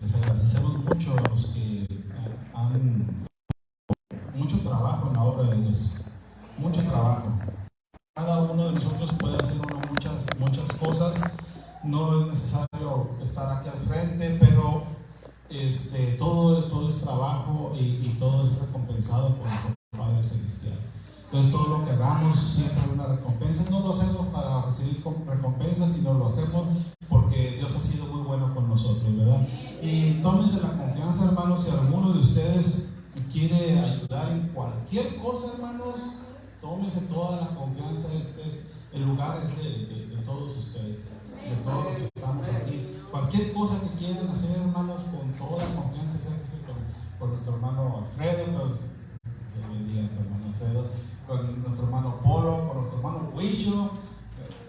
Les agradecemos mucho a los que han mucho trabajo en la obra de Dios, mucho trabajo. Cada uno de nosotros puede hacer muchas cosas. No es necesario estar aquí al frente, pero todo es trabajo y todo es recompensado por nuestro Padre Celestial. Entonces todo lo que hagamos siempre hay una recompensa. No lo hacemos para recibir recompensas, sino lo hacemos porque Dios ha sido muy bueno con nosotros, ¿verdad? Y tómense la confianza, hermanos, si alguno de ustedes quiere ayudar en cualquier cosa, hermanos, tómense toda la confianza. El lugar es de todos ustedes, de todos los que estamos aquí. Cualquier cosa que quieran hacer, hermanos, con toda la confianza, acérquense con nuestro hermano Alfredo, con nuestro hermano Polo, con nuestro hermano Huicho,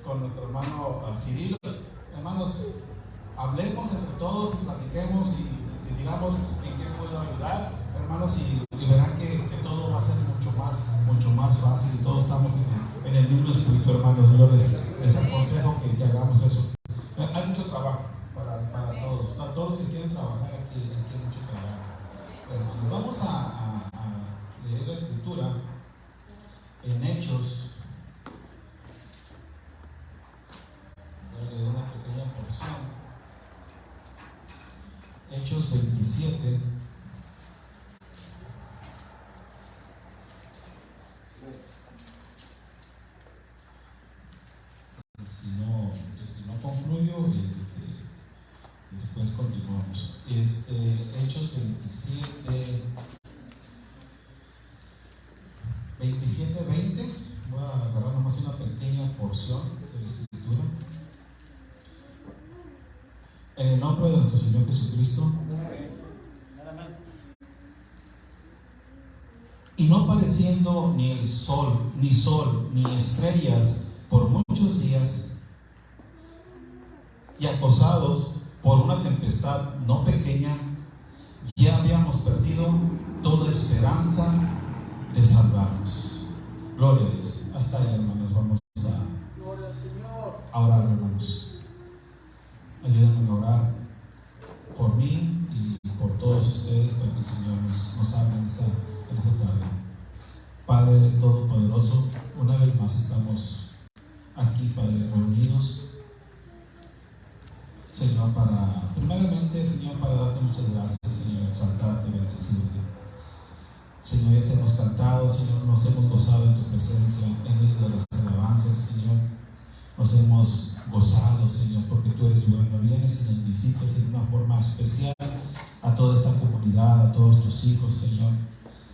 con nuestro hermano Cirilo. Hermanos, hablemos entre todos y platiquemos y digamos en qué puedo ayudar, hermanos, y verán que todo va a ser mucho más fácil y todos estamos en el mismo espíritu, hermanos. Yo les aconsejo que hagamos eso. Hay mucho trabajo para todos los que quieren trabajar aquí hay mucho trabajo. Hermanos, vamos a leer la escritura en Hechos. Voy a leer una pequeña porción. Hechos 27. Si no concluyo, después continuamos. Hechos 27:20. Voy a agarrar nomás una pequeña porción de la escritura. En el nombre de nuestro Señor Jesucristo. Y no pareciendo ni sol, ni estrellas por muchos días, y acosados por una tempestad no pequeña, ya habíamos perdido toda esperanza de salvarnos. Gloria a Dios. Hasta ahí, hermanos, vamos a orar, hermanos. Ayúdenme a orar por mí y por todos ustedes, para que el Señor nos hable en esta tarde. Padre Todopoderoso, una vez más estamos aquí, Padre, reunidos, Señor, primeramente, Señor, para darte muchas gracias, Señor, exaltarte, bendecirte. Señor, ya te hemos cantado, Señor, nos hemos gozado en tu presencia, en medio de las alabanzas, Señor. Nos hemos gozado, Señor, porque tú eres bueno. Vienes y nos visitas en una forma especial a toda esta comunidad, a todos tus hijos, Señor.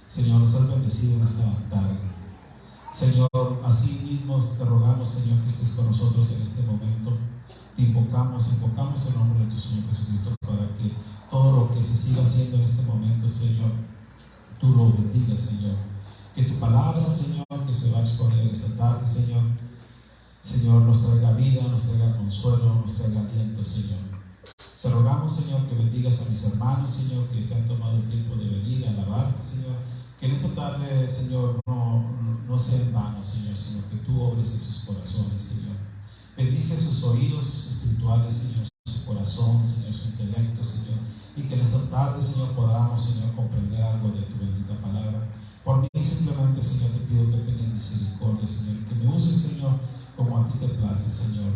Señor, nos has bendecido en esta tarde. Señor, así mismo te rogamos, Señor, que estés con nosotros en este momento. Te invocamos el nombre de tu Señor Jesucristo, para que todo lo que se siga haciendo en este momento, Señor, tú lo bendigas, Señor. Que tu palabra, Señor, que se va a exponer esta tarde, Señor, nos traiga vida, nos traiga consuelo, nos traiga aliento, Señor. Te rogamos, Señor, que bendigas a mis hermanos, Señor, que se han tomado el tiempo de venir a alabarte, Señor. Que en esta tarde, Señor, no sea en vano, Señor, sino que tú obres en sus corazones, Señor. Bendice sus oídos espirituales, Señor, su corazón, Señor, su intelecto, Señor. Y que en esta tarde, Señor, podamos, Señor, comprender algo de tu bendita palabra. Por mí simplemente, Señor, te pido que tengas misericordia, Señor, y que me uses, Señor, como a ti te place, Señor.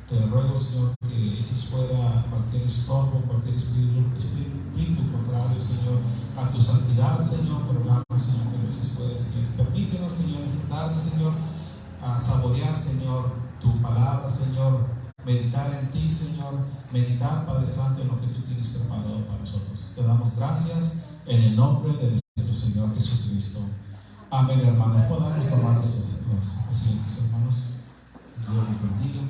Te ruego, Señor, que eches fuera cualquier estorbo, cualquier espíritu contrario, Señor, a tu santidad, Señor. Te rogamos, Señor, que lo eches fuera, Señor. Permítenos, Señor, esta tarde, Señor, a saborear, Señor, tu palabra, Señor. Meditar en ti, Señor. Meditar, Padre Santo, en lo que tú tienes preparado para nosotros. Te damos gracias en el nombre de nuestro Señor Jesucristo. Amén, hermanos. Podamos tomar los asientos, hermanos. Dios les bendiga.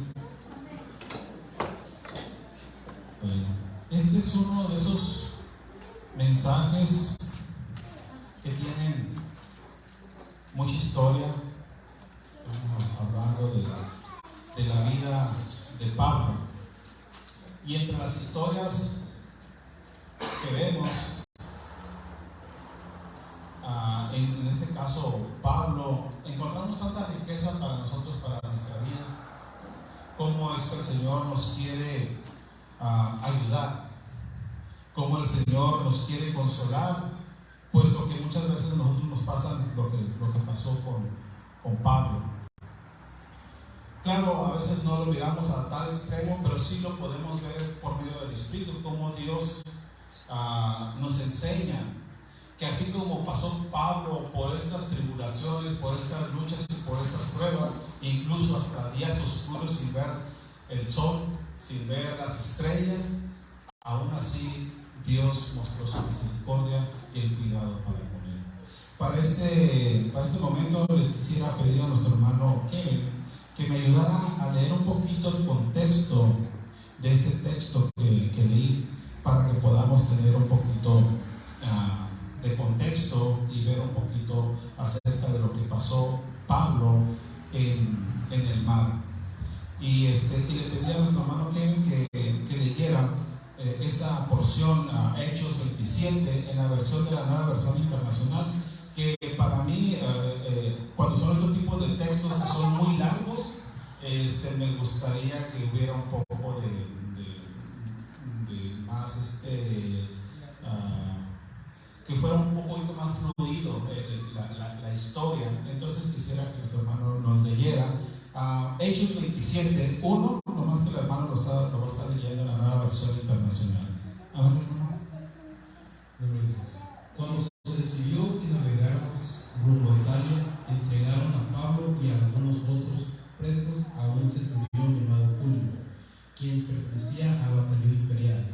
Bueno, este es uno de esos mensajes que tienen mucha historia, hablando de la vida de Pablo. Y entre las historias que vemos, en este caso Pablo, encontramos tanta riqueza para nosotros, para nuestra vida. Cómo es que el Señor nos quiere ayudar, cómo el Señor nos quiere consolar, puesto que muchas veces a nosotros nos pasa lo que pasó con Pablo. Claro, a veces no lo miramos a tal extremo, pero sí lo podemos ver por medio del Espíritu, cómo Dios nos enseña que así como pasó Pablo por estas tribulaciones, por estas luchas y por estas pruebas, incluso hasta días oscuros sin ver el sol, sin ver las estrellas, aún así Dios mostró su misericordia y el cuidado para con él. Para este momento le quisiera pedir a nuestro hermano Kevin que me ayudara a leer un poquito el contexto de este texto que leí, para que podamos tener un poquito de contexto y ver un poquito acerca de lo que pasó Pablo en el mar. Y le pedí a nuestro hermano Kevin que leyera esta porción, Hechos 27, en la versión de la Nueva Versión Internacional, que para mí, cuando son estos tipos de textos que son muy largos, me gustaría que hubiera un poco de más, que fuera un poquito más fluido la historia. Entonces quisiera que nuestro hermano nos leyera Hechos 27, 1, nomás que el hermano lo va a estar leyendo en la Nueva Versión Internacional. A ver, hermano. Cuando se decidió que navegáramos rumbo a Italia, entregaron a Pablo y a algunos otros presos a un centurión llamado Julio, quien pertenecía al batallón imperial.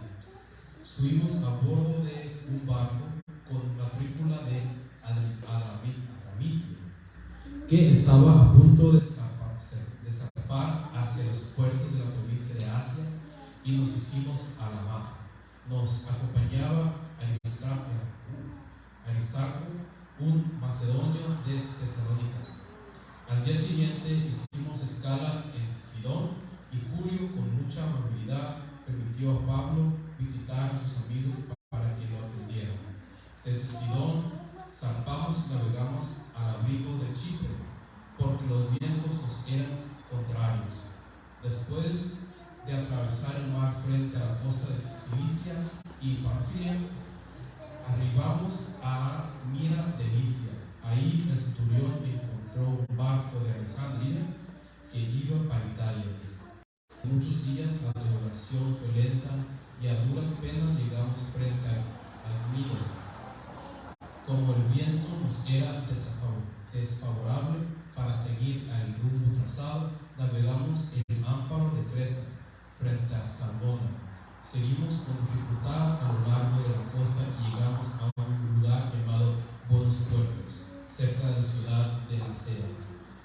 Subimos a bordo de un barco con matrícula de Adramitio, que estaba a punto de zarpar hacia los puertos de la provincia de Asia, y nos hicimos a la mar. Nos acompañaba Aristarco, un macedonio de Tesalónica. Al día siguiente hicimos escala en Sidón, y Julio, con mucha amabilidad, permitió a Pablo visitar a sus amigos para que lo atendieran. Desde Sidón zarpamos y navegamos al abrigo de Chipre, porque los vientos nos eran contrarios. Después de atravesar el mar frente a la costa de Cilicia y Panfilia, arribamos a Mira de Licia. Ahí el centurión encontró un barco de Alejandría que iba para Italia. En muchos días la navegación fue lenta y a duras penas llegamos frente al Mira. Como el viento nos era desfavorable para seguir el rumbo trazado, navegamos en Amparo de Creta, frente a Salmona. Seguimos con dificultad a lo largo de la costa y llegamos a un lugar llamado Buenos Puertos, cerca de la ciudad de Lasea.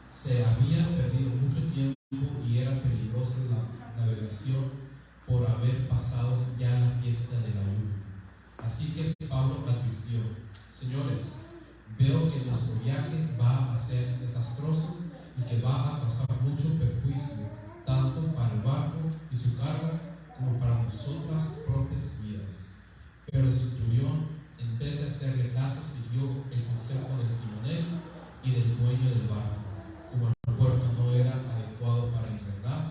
Se había perdido mucho tiempo y era peligrosa la navegación por haber pasado ya la fiesta de la lluvia. Así que Pablo advirtió: señores, veo que nuestro viaje va a ser desastroso y que va a causar mucho perjuicio, tanto para el barco y su carga como para nuestras propias vidas. Pero el centurión, en vez de hacerle caso, siguió el consejo del timonel y del dueño del barco. Como el puerto no era adecuado para entrenar,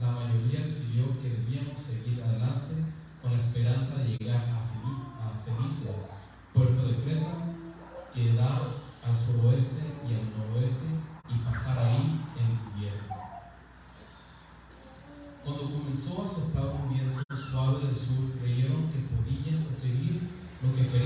la mayoría decidió que debíamos seguir adelante con la esperanza de llegar a Fenicia, puerto de Creta, que da al suroeste y al noroeste, y pasar ahí en invierno. Cuando comenzó a soplar un viento suave del sur, creyeron que podían conseguir lo que querían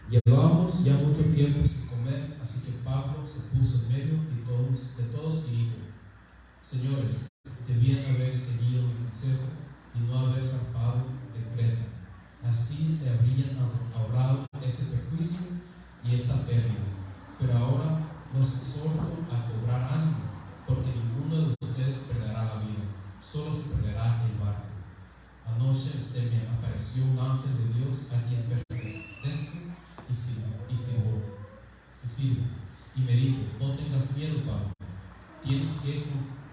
Llevábamos ya mucho tiempo sin comer, así que Pablo se puso en medio de todos y dijo: Señores, debían haber seguido mi consejo y no haber zarpado de Creta. Así se habrían ahorrado ese perjuicio y esta pérdida. Pero ahora los exhorto a cobrar ánimo, porque ninguno de ustedes perderá la vida, solo se perderá el barco. Anoche se me apareció un ángel de Dios a quien pertenezco y sirvo, y me dijo: no tengas miedo, Pablo, tienes que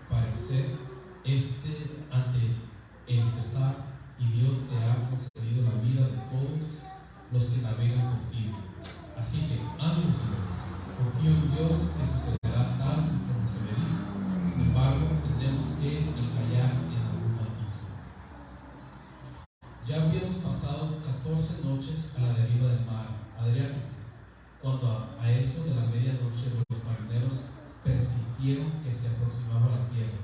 comparecer ante el César, y Dios te ha concedido la vida de todos los que navegan contigo. Así que ánimo, señores, confío en Dios que sucederá tal y como se me dijo. Sin embargo, tendremos que encallar en alguna isla. Ya habíamos pasado 14 noches a la deriva del mar Adriático, cuando a eso de la medianoche los marineros presintieron que se aproximaba la tierra.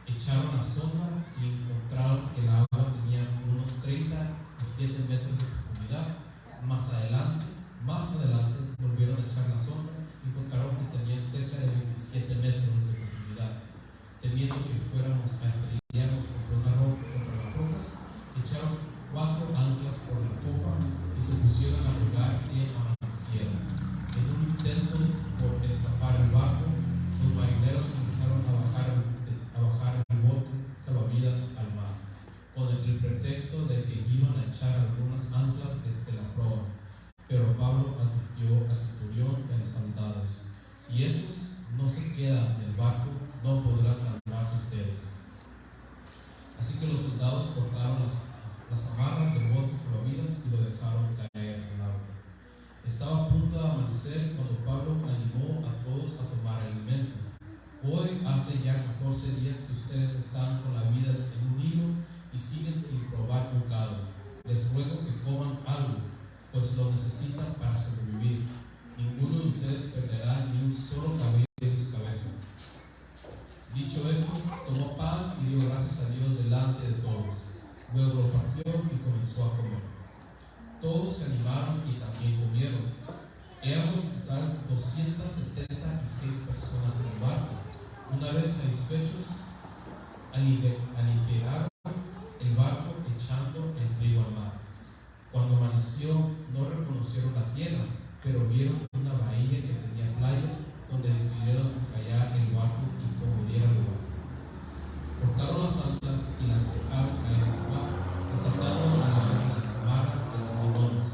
Echaron la sonda y encontraron que el agua tenía unos 37 metros de profundidad. Más adelante volvieron a echar la sonda y encontraron que tenían cerca de 27 metros de profundidad. Temiendo que fuéramos a estrellarnos contra las rocas, echaron 4 anclas por la popa y se pusieron a rogar que amaneciera. En un intento por escapar del barco, los marineros comenzaron a bajar el bote salvavidas al mar, con el pretexto de que iban a echar algunas anclas desde la proa. Pero Pablo advirtió al centurión y a los soldados: si esos no se quedan en el barco, no podrán salvarse ustedes. Así que los soldados cortaron las amarras del bote salvavidas y lo dejaron caer en el agua. Estaba a punto de amanecer cuando Pablo animó a todos a tomar alimento. Hoy hace ya 14 días que ustedes están con la vida en un hilo y siguen sin probar bocado. Les ruego que coman algo, pues lo necesitan para sobrevivir. Ninguno de ustedes perderá ni un solo cabello de su cabeza. Dicho esto, tomó pan y dio gracias a Dios delante de todos. Luego lo partió y comenzó a comer. Todos se animaron y también comieron. Éramos en total 276 personas en el barco. Una vez satisfechos, aligeraron el barco echando el trigo al mar. Cuando amaneció, no reconocieron la tierra, pero vieron una bahía que tenía playa, donde decidieron encallar el barco y como diera lugar. Cortaron las anclas y las dejaron caer en el mar, desatando a la vez las amarras de los limones.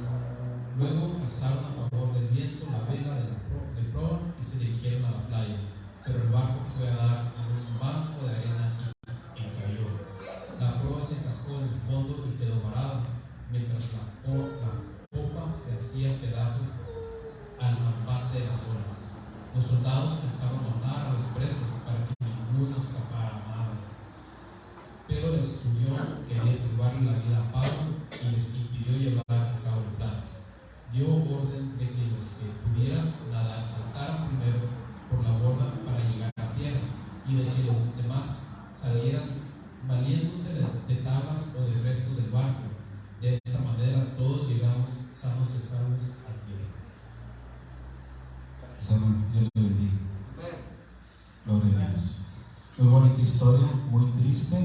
Luego pisaron a favor del viento la vela de proa y se dirigieron a la playa, pero el barco fue a dar en un banco de arena y encalló. La proa se encajó en el fondo y quedó varada, mientras la popa se hacía pedazos al embate de las olas. Los soldados pensaron matar a los presos para que ninguno escapara a nada. Pero el centurión quería salvarle la vida a Pablo y les impidió llevar a cabo el plan. Dio orden de que los que pudieran nadar saltaran primero por la borda para llegar a tierra, y de que los demás salieran valiéndose de tablas o de restos del barco. De esta manera todos llegamos sanos y salvos a tierra. Dios le bendiga. Gloria a Dios. Muy bonita historia, muy triste,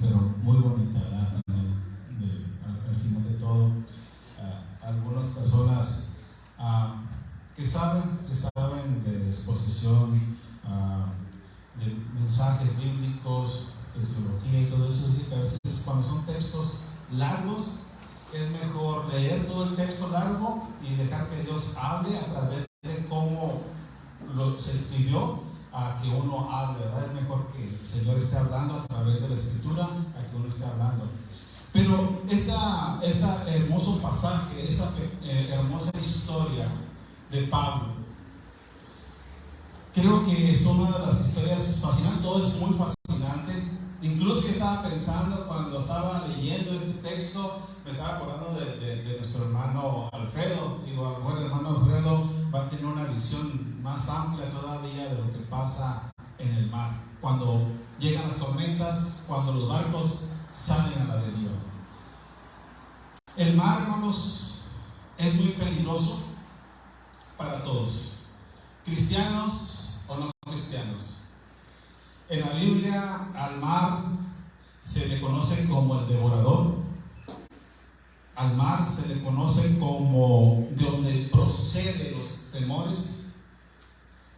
pero muy bonita, ¿verdad? Al final de todo, algunas personas que saben de exposición, de mensajes bíblicos, de teología y todo eso, es que a veces cuando son textos largos, es mejor leer todo el texto largo y dejar que Dios hable a través de cómo se escribió, a que uno hable, ¿verdad? Es mejor que el Señor esté hablando a través de la Escritura a que uno esté hablando. Pero este hermoso pasaje, esta hermosa historia de Pablo, creo que es una de las historias fascinantes. Todo es muy fascinante. Incluso yo estaba pensando cuando estaba leyendo este texto, me estaba acordando de nuestro hermano Alfredo. Digo, a lo mejor el hermano Alfredo va a tener una visión más amplia todavía de lo que pasa en el mar, cuando llegan las tormentas, cuando los barcos salen a la deriva. El mar, hermanos, es muy peligroso para todos, cristianos o no cristianos. En la Biblia al mar se le conoce como el devorador. Al mar se le conoce como de donde proceden los temores.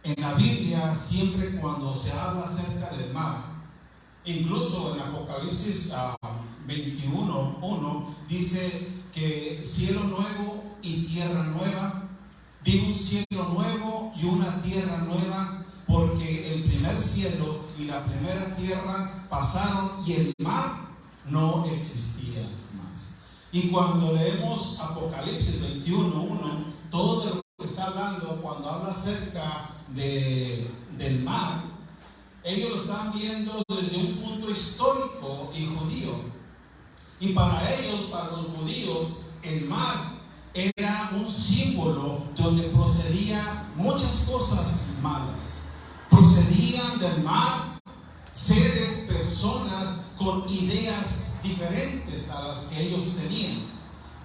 En la Biblia siempre cuando se habla acerca del mar, incluso en Apocalipsis 21:1 dice que cielo nuevo y tierra nueva, vi un cielo nuevo y una tierra nueva, porque el primer cielo y la primera tierra pasaron y el mar no existía más. Y cuando leemos Apocalipsis 21:1, todo de lo que está hablando, cuando habla acerca del mar, ellos lo están viendo desde un punto histórico y judío. Y para ellos, para los judíos, el mar era un símbolo donde procedían muchas cosas malas. Procedían del mar seres, personas con ideas diferentes a las que ellos tenían.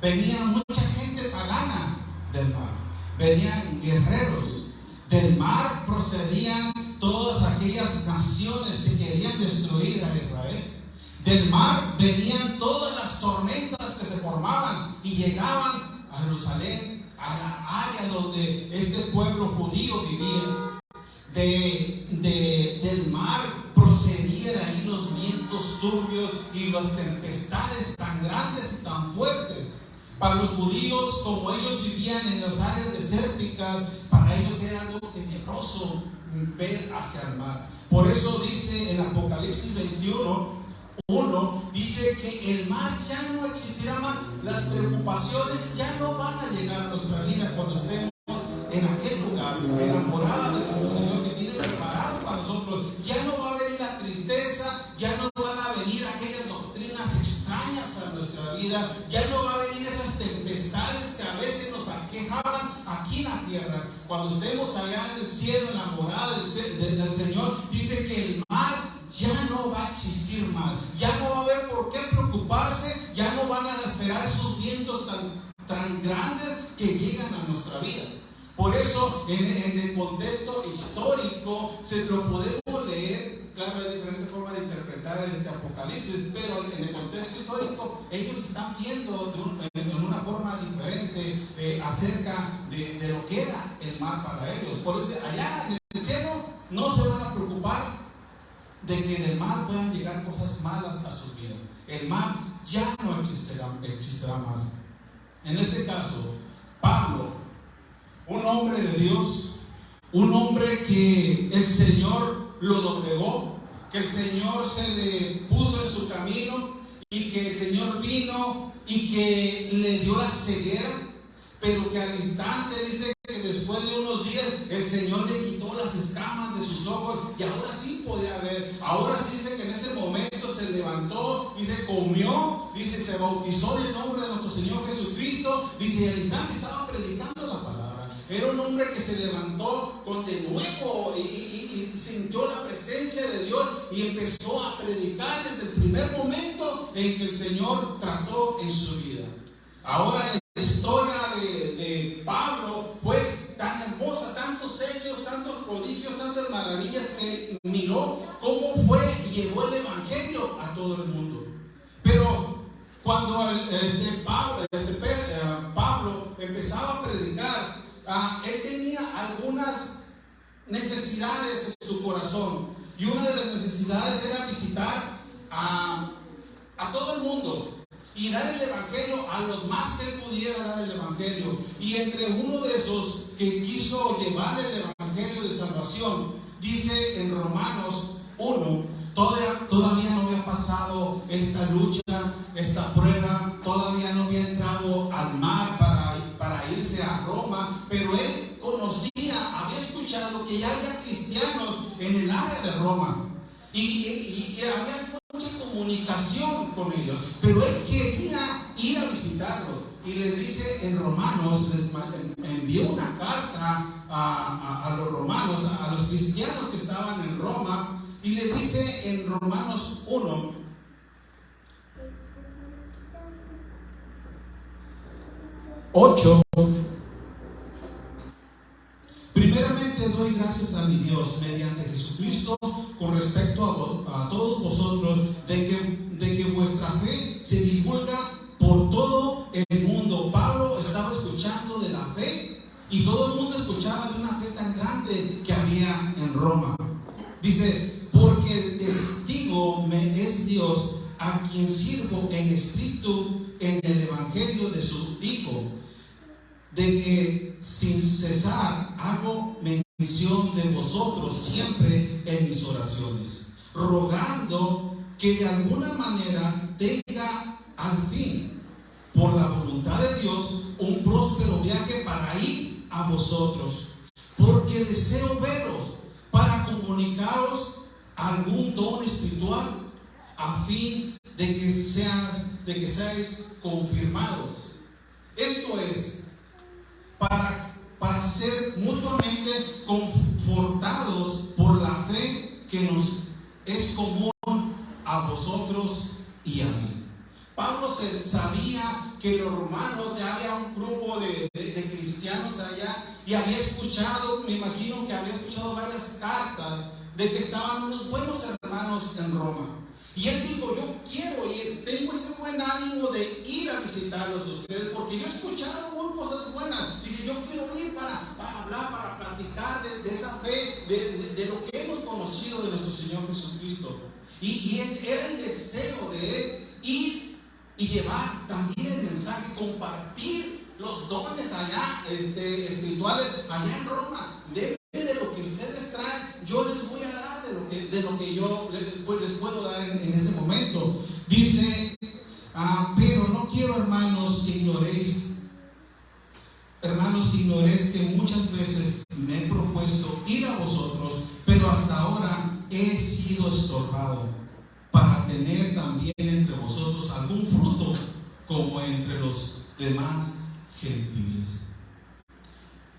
Venían mucha gente pagana del mar, venían guerreros. Del mar procedían todas aquellas naciones que querían destruir a Israel. Del mar venían todas las tormentas que se formaban y llegaban a Jerusalén, a la área donde este pueblo judío vivía. Del mar procedían de ahí los vientos turbios y las tempestades tan grandes y tan fuertes. Para los judíos, como ellos vivían en las áreas desérticas, para ellos era algo tenebroso ver hacia el mar. Por eso dice en Apocalipsis 21:1, dice que el mar ya no existirá más. Las preocupaciones ya no van a llegar a nuestra vida cuando estemos en aquel lugar, en la morada de nuestro Señor que tiene preparado para nosotros. Ya no va a venir la tristeza, ya no van a venir aquellas doctrinas extrañas a nuestra vida, ya no va a venir esas tempestades que a veces nos aquejaban aquí en la tierra. Cuando estemos allá en el cielo, en la morada del Señor, dice que el mar ya no va a existir más, ya no va a haber por qué preocuparse, ya no van a esperar esos vientos tan grandes que llegan a nuestra vida. Por eso, en el contexto histórico, se lo podemos leer. Claro, hay diferentes formas de interpretar este Apocalipsis, pero en el contexto histórico, ellos están viendo en una forma diferente acerca de lo que era el mar para ellos. Por eso, allá en el cielo, no se van a preocupar de que en el mar puedan llegar cosas malas a sus vidas. El mar ya no existirá más. En este caso, Pablo, un hombre de Dios, un hombre que el Señor lo doblegó, que el Señor se le puso en su camino y que el Señor vino y que le dio la ceguera, pero que al instante dice que después de unos días el Señor le quitó las escamas de sus ojos y ahora sí podía ver. Ahora sí dice que en ese momento se levantó, dice, comió, dice, se bautizó en el nombre de nuestro Señor Jesucristo, dice, y al instante estaba predicando la palabra. Era un hombre que se levantó con de nuevo y sintió la presencia de Dios y empezó a predicar desde el primer momento en que el Señor trató en su vida. Ahora la historia de Pablo fue tan hermosa, tantos hechos, tantos prodigios, tantas maravillas, que miró cómo fue y llevó el evangelio a todo el mundo. Pero cuando Pablo empezaba a predicar, él tenía algunas necesidades en su corazón, y una de las necesidades era visitar a todo el mundo y dar el evangelio a los más que él pudiera dar el evangelio. Y entre uno de esos que quiso llevar el evangelio de salvación, dice en Romanos 1, todavía no había pasado esta lucha, esta prueba, todavía no había entrado al mar para irse a Roma, pero él había escuchado que ya había cristianos en el área de Roma y había mucha comunicación con ellos, pero él quería ir a visitarlos y les dice en Romanos, les envió una carta a los romanos, a los cristianos que estaban en Roma, y les dice en Romanos 1, 8 gracias a mi Dios mediante Jesucristo con respecto a todos vosotros, de que vuestra fe se divulga por todo el mundo. Pablo estaba escuchando de la fe y todo el mundo escuchaba de una fe tan grande que había en Roma. Dice, porque testigo me es Dios, a quien sirvo en espíritu en el evangelio de su Hijo, de que sin cesar hago mención de vosotros siempre en mis oraciones, rogando que de alguna manera tenga al fin, por la voluntad de Dios, un próspero viaje para ir a vosotros, porque deseo veros para comunicaros algún don espiritual, a fin de que seáis confirmados. Esto es, para ser mutuamente confortados por la fe que nos es común a vosotros y a mí. Pablo sabía que los romanos, ya había un grupo de cristianos allá, y había escuchado, me imagino que había escuchado varias cartas de que estaban unos buenos hermanos en Roma. Y él dijo, yo quiero ir, tengo ese buen ánimo de ir a visitarlos a ustedes, porque yo he escuchado muy cosas buenas. Dice, yo quiero ir para hablar, para platicar de esa fe, de lo que hemos conocido de nuestro Señor Jesucristo. Era el deseo de él ir y llevar también el mensaje, compartir los dones allá, espirituales, allá en Roma. De lo que ustedes traen, yo les voy a dar de lo que yo les puedo dar en ese momento. Dice, pero no quiero, hermanos, que ignoréis que muchas veces me he propuesto ir a vosotros, pero hasta ahora he sido estorbado, para tener también entre vosotros algún fruto como entre los demás gentiles.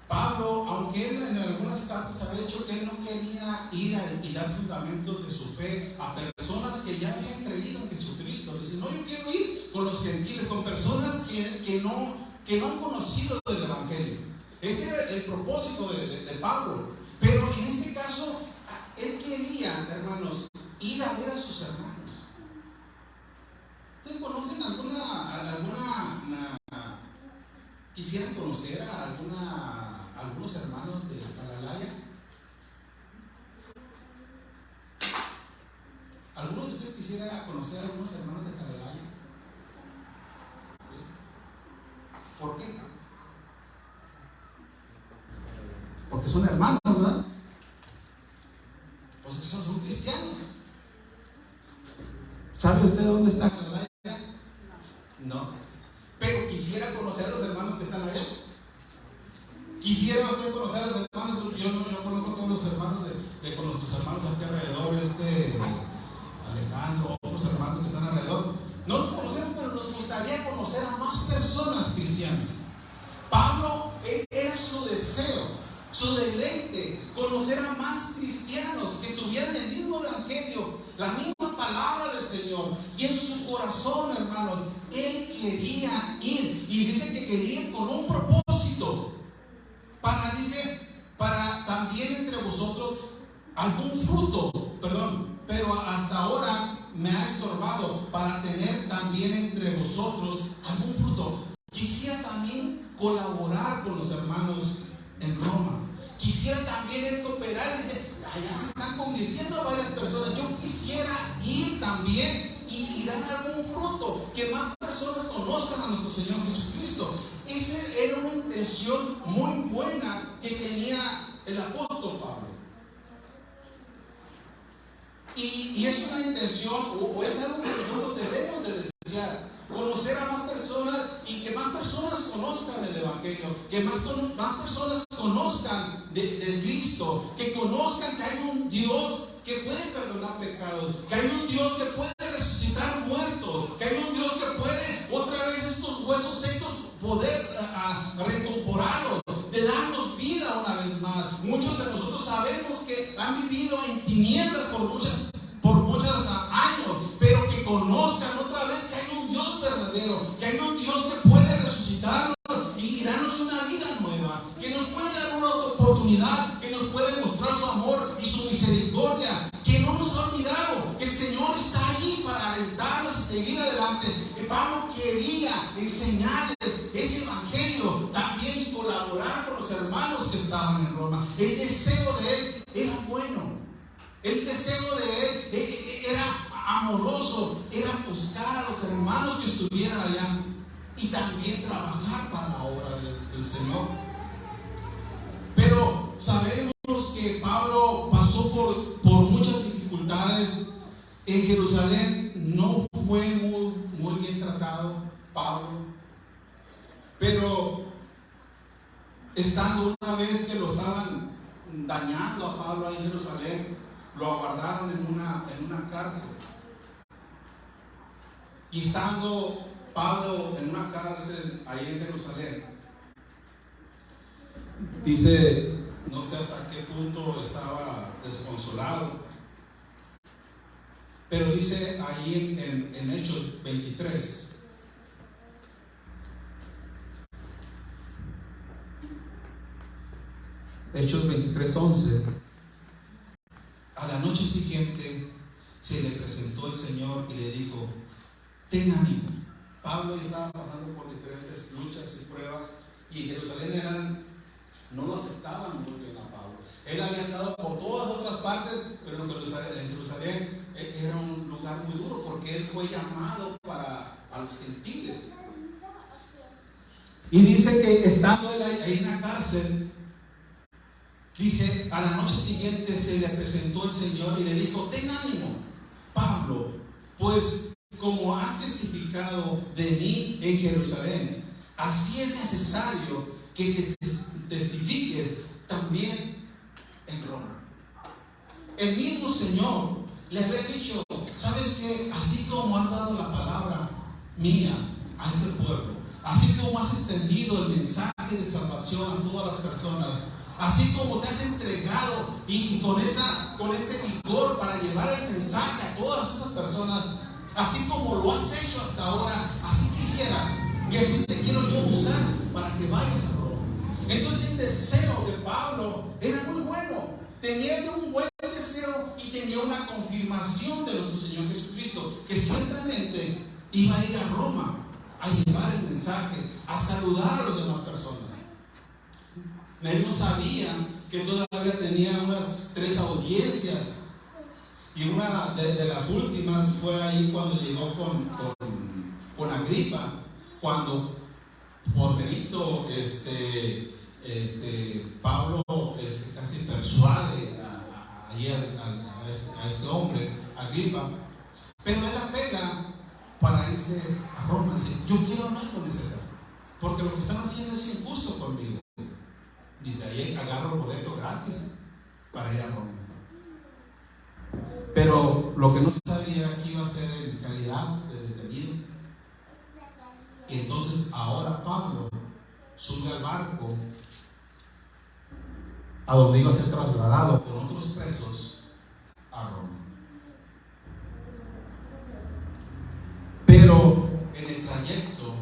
Pablo, aunque él en algunas cartas había dicho que él no quería ir y dar fundamentos de su fe a personas que ya habían creído en Jesucristo, dice, no, yo quiero ir con los gentiles, con personas que no han conocido del Evangelio. Ese era el propósito de Pablo. Pero en este caso, él quería, hermanos, ir a ver a sus hermanos. ¿Ustedes conocen quisieran conocer a algunos hermanos de Galalaya? ¿Alguno de ustedes quisiera conocer a algunos hermanos de Galalaya? ¿Sí? ¿Por qué? Porque son hermanos, ¿verdad? Pues esos son cristianos. ¿Sabe usted dónde está Galalaya? No. Pero quisiera conocer a los hermanos que están allá. Quisiera usted conocer a los hermanos. Yo conozco a todos los hermanos con nuestros hermanos aquí alrededor, Alejandro, otros hermanos que están alrededor. No los conocemos, pero nos gustaría conocer a más personas cristianas. Pablo, era su deseo, su deleite, conocer a más cristianos que tuvieran el mismo evangelio, la misma palabra del Señor. Y en su corazón, hermanos, él quería ir, y dice que quería ir con un propósito, para también entre vosotros algún fruto, pero hasta ahora me ha estorbado, para tener también entre vosotros algún fruto. Quisiera también colaborar con los hermanos en Roma. Quisiera también él cooperar. Dice, allá se están convirtiendo varias personas. Yo quisiera ir también y dar algún fruto, que más personas conozcan a nuestro Señor Jesucristo. Esa era una intención muy buena que tenía el apóstol Pablo. Y es una intención, o es algo que nosotros debemos de desear, conocer a más personas, y que más personas conozcan el Evangelio, que más personas conozcan de Cristo, que conozcan que hay un Dios que puede perdonar pecados, que hay un Dios que puede resucitar muertos, que hay un Dios que puede otra vez estos huesos secos poder recomporarlos, de darnos vida una vez más. Muchos de nosotros sabemos que han vivido en tinieblas por muchos años, pero que conozcan otra vez que hay un Dios verdadero, que hay un Dios que puede resucitarnos y darnos una vida nueva, que nos puede Pablo quería enseñarles ese evangelio también y colaborar con los hermanos que estaban en Roma. El deseo de él era bueno. El deseo de él era amoroso, era buscar a los hermanos que estuvieran allá y también trabajar para la obra del Señor. Pero sabemos que Pablo pasó por muchas dificultades en Jerusalén. No fue muy bien tratado Pablo, pero estando una vez que lo estaban dañando a Pablo ahí en Jerusalén, lo aguardaron en una cárcel. Y estando Pablo en una cárcel ahí en Jerusalén, dice, no sé hasta qué punto estaba desconsolado, pero dice ahí en Hechos 23, Hechos 23:11, a la noche siguiente se le presentó el Señor y le dijo: ten ánimo. Pablo estaba pasando por diferentes luchas y pruebas, y en Jerusalén no lo aceptaban muy bien a Pablo. Él había andado por todas otras partes, pero en Jerusalén era un lugar muy duro, porque él fue llamado a los gentiles. Y dice que estando él ahí en la cárcel, dice, a la noche siguiente se le presentó el Señor y le dijo: ten ánimo, Pablo, pues como has testificado de mí en Jerusalén, así es necesario que te testifiques también en Roma. El mismo Señor le había dicho: ¿sabes qué? Así como has dado la palabra mía a este pueblo, así como has extendido el mensaje de salvación a todas las personas, así como te has entregado y con ese vigor para llevar el mensaje a todas estas personas, así como lo has hecho hasta ahora, así quisiera y así te quiero yo usar para que vayas a Roma. Entonces el deseo de Pablo era muy bueno. Tenía un buen deseo y tenía una confirmación de nuestro Señor Jesucristo, que ciertamente iba a ir a Roma a llevar el mensaje, a saludar a las demás personas. Él no sabía que todavía tenía unas 3 audiencias, y una de las últimas fue ahí cuando llegó con Agripa, cuando por delito Pablo casi persuade a este hombre, Agripa, pero él apela para irse a Roma. Dice: yo quiero hablar con César, porque lo que están haciendo es injusto conmigo. Dice: ahí agarro el boleto gratis para ir a Roma. Pero lo que no sabía que iba a ser en calidad de detenido. Y entonces ahora Pablo sube al barco a donde iba a ser trasladado con otros presos a Roma. Pero en el trayecto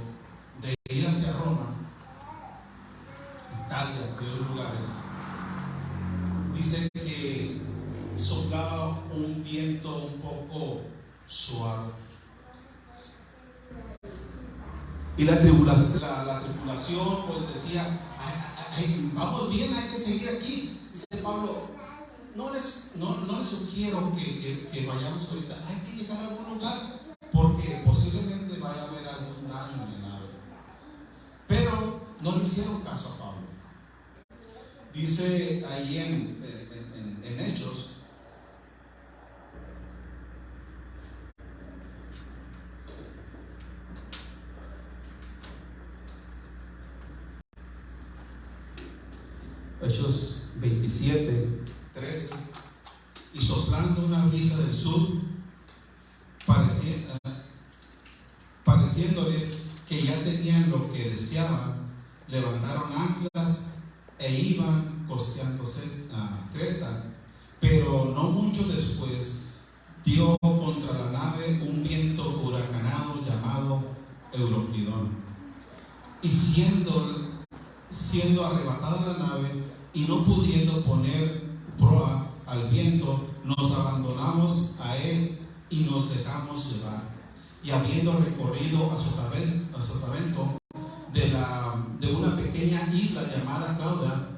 de ir hacia Roma, Italia, y otros lugares, dice que soplaba un viento un poco suave. Y la tripulación pues decía: vamos bien, hay que seguir aquí. Dice Pablo: no les sugiero que vayamos ahorita, hay que llegar a algún lugar, porque posiblemente vaya a haber algún daño en la nave. Pero no le hicieron caso a Pablo. Dice ahí en Hechos, Hechos 27:13, y soplando una brisa del sur, pareciéndoles que ya tenían lo que deseaban, levantaron anclas e iban costeándose a Creta. Pero no mucho después dio contra la nave un viento huracanado llamado Euroclidón, y siendo arrebatada la nave y no pudiendo poner proa al viento, nos abandonamos a él y nos dejamos llevar. Y habiendo habiendo recorrido a Sotavento de una pequeña isla llamada Clauda,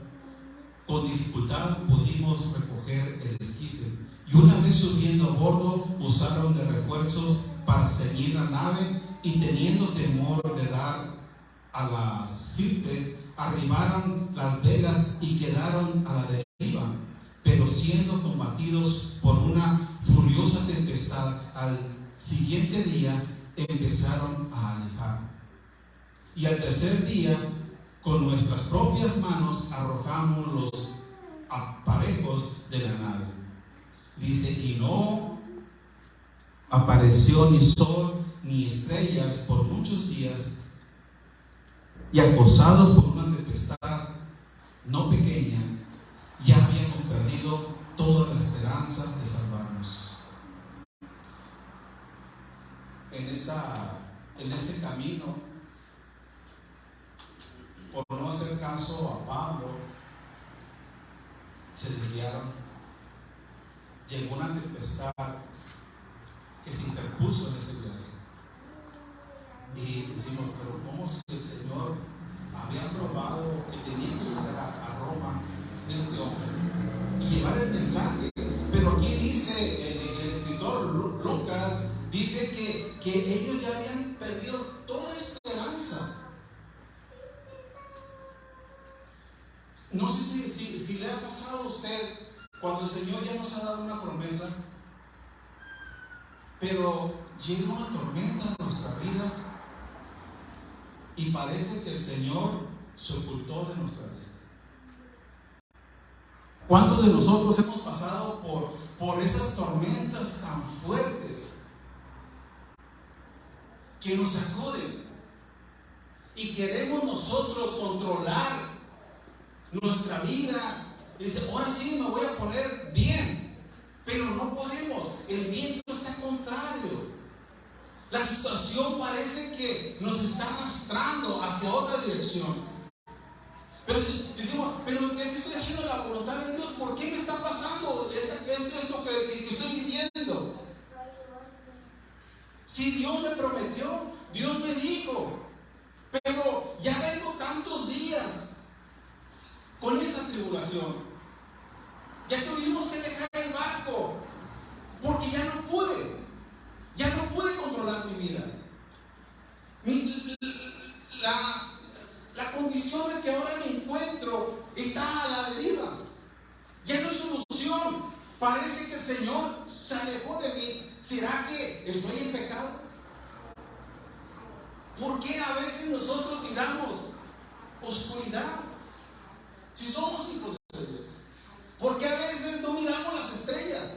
con dificultad pudimos recoger el esquife, y una vez subiendo a bordo usaron de refuerzos para ceñir la nave, y teniendo temor de dar a la sirte, arribaron las velas y quedaron a la deriva, pero siendo combatidos por una furiosa tempestad, al siguiente día empezaron a alejar. Y al tercer día, con nuestras propias manos arrojamos los aparejos de la nave. Dice, y no apareció ni sol ni estrellas por muchos días, y acosados por una tempestad no pequeña, ya habíamos perdido toda la esperanza de salvarnos. En ese camino, por no hacer caso a Pablo, se desviaron. Llegó una tempestad que se interpuso en ese viaje. Y decimos, pero ¿cómo si el Señor había probado que tenía que llegar a Roma este hombre y llevar el mensaje? Pero aquí dice el escritor Lucas, dice que ellos ya habían perdido toda esperanza. No sé si le ha pasado a usted cuando el Señor ya nos ha dado una promesa, pero llega una tormenta en nuestra vida y parece que el Señor se ocultó de nuestra vista. ¿Cuántos de nosotros hemos pasado por esas tormentas tan fuertes que nos sacuden y queremos nosotros controlar nuestra vida? Dice, ahora sí me voy a poner bien, pero no podemos. El viento está contrario. La situación parece que nos está arrastrando hacia otra dirección. Pero decimos, pero ¿qué estoy haciendo la voluntad de Dios? ¿Por qué me está pasando esto que estoy viviendo? Si Dios me prometió, Dios me dijo, pero ya vengo tantos días con esta tribulación. Ya tuvimos que dejar el barco porque ya no pude controlar mi vida. La condición en que ahora me encuentro está a la deriva. Ya no hay solución. Parece que el Señor se alejó de mí. ¿Será que estoy en pecado? ¿Por qué a veces nosotros miramos oscuridad si somos hijos de Dios? ¿Por qué a veces no miramos las estrellas?